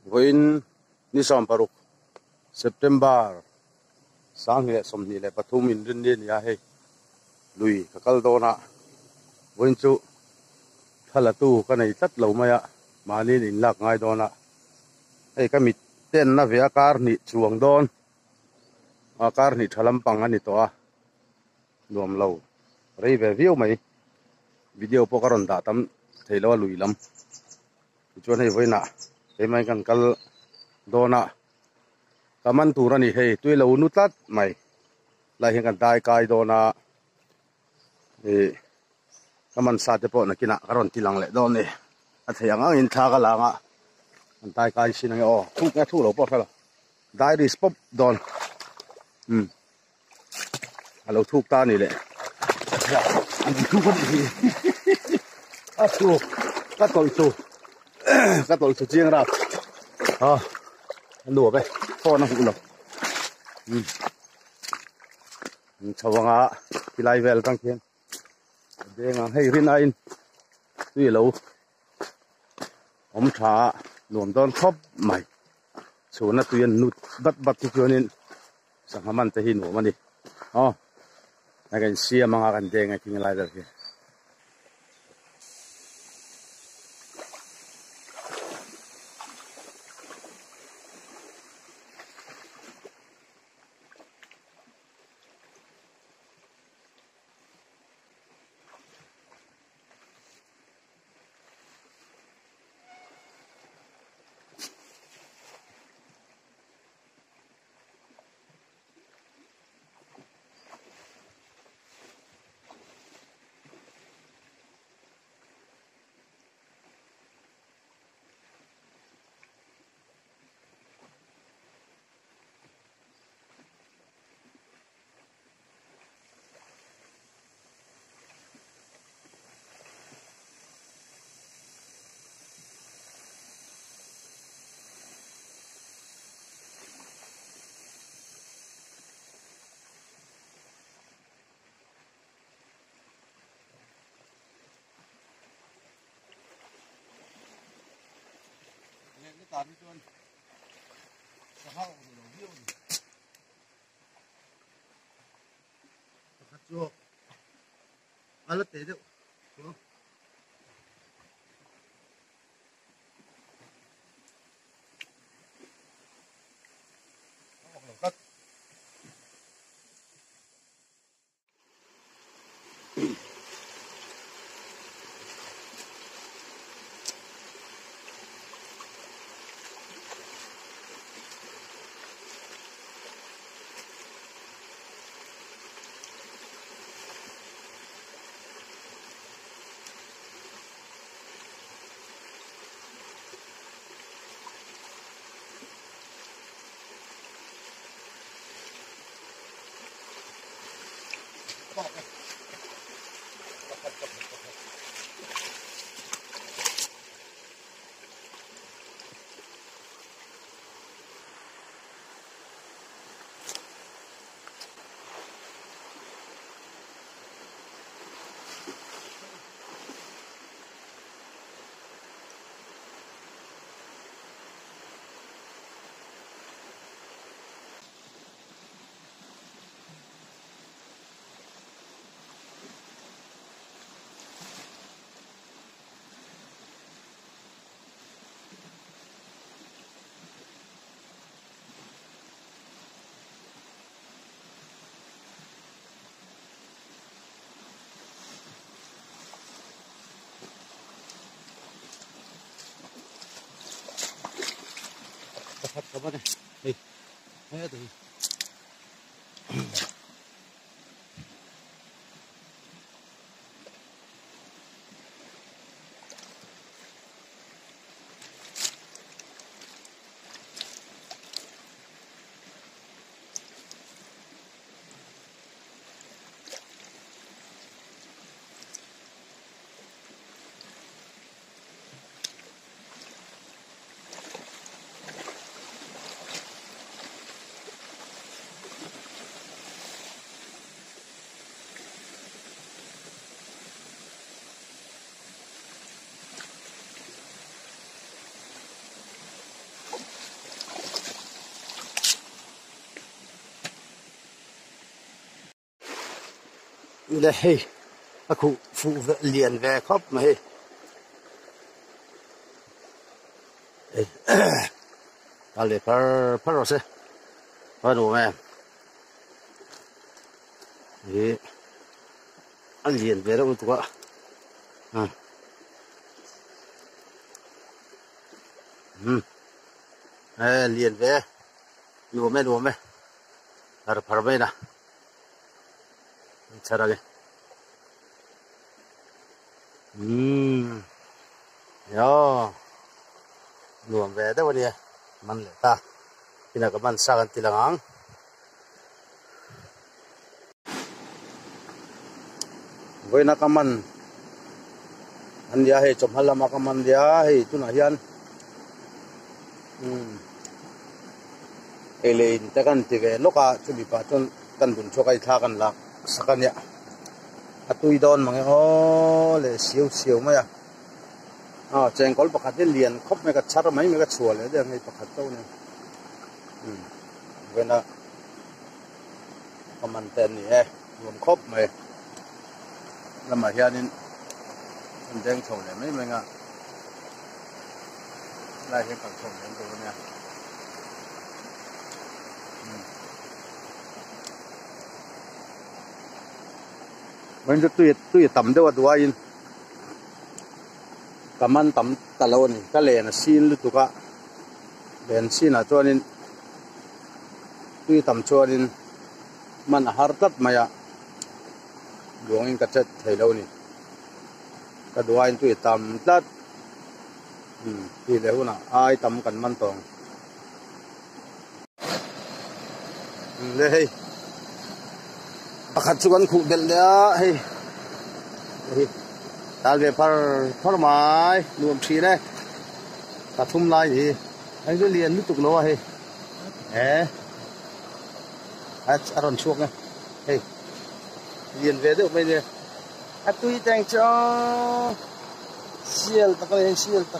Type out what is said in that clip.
Voin nisam paruk September sang he somni le pathum in rin ni ya he lui kakal dona voin chu thalatu ka nei tat lo maya mani in lak ngai dona ei ka mit ten na via kar ni chuang don a kar ni thalam pang ani to a nuam lo rei ve view mai video po karon da tam theilo lui lam chuan hei voina ei mai kan kal dona kaman turani hei tuilo nu tat mai lai hen kan dai kai dona e kaman sa te po na kina karon tilang le don ni a theyang ang in tha ka langa kan dai kai sin ang o thu ka thu lo po khala dai ri spop don alo thu ta ni le an thu ko ni a thu ka tol chu chiang ra an lu be pho na hu lo chawanga pilai vel tang khen denga hei rina in tui lo om tha nuam don khop mai chuna tuyan nut bat ti chuanin sanghaman te hin ho mani I can see a mga kandeng I think like that here. Tadi tuan, sahau belum dia ni. Kacau, alat teh. Thật các bạn này, đây, đây từ lệ hay cụ phụ liền về khóc mà hay ta lệ par rồi xe par đồ mẹ thì ăn liền về đâu tụi ạ liền về đồ mẹ par bên nè 잘하게. 야, nuông về đó vậy, mình lại ta, khi nào các bạn sang thì lang với nó các bạn, anh dia hay chụp halam các bạn dia hay tu nãy anh, elein ta kan ti ve loka chu bi pa chon kan bun cho kai tha kan lak sakan ya atui don mang ho le siêu ma ya cheng kol pakhat lian khop me ka char mai me ka chua le de ngai pakhat to ne vena kaman ten ni lom khop mai lama hianin an deng chho le mai nga lai he kan chho le to ne mìnhจะตุยต่ำด้วยตัวอินกับมันต่ำตลอดนี่ก็เลยนะซีนลุตุกะเดินซีนอ่ะจวนนี้ตุยต่ำจวนนี้มันหาร์ตัดมาอ่ะดวงอินก็จะเทเลวนี่ก็ตัวอินตุยต่ำตัดที่เลวนะไอ้ต่ำกันมันตองเลยปัจจุบันขุดเบลเดียให้ตาเกพารไม้รวมชีเนี่ยตัดทุ่มลายดีให้เรียนรู้ตุกโลให้อารมณ์ช่วงไงให้เรียนเวทไปเนี่ยตุยแต่งจ้าเชียร์ตะก็เลยเชียร์ตะ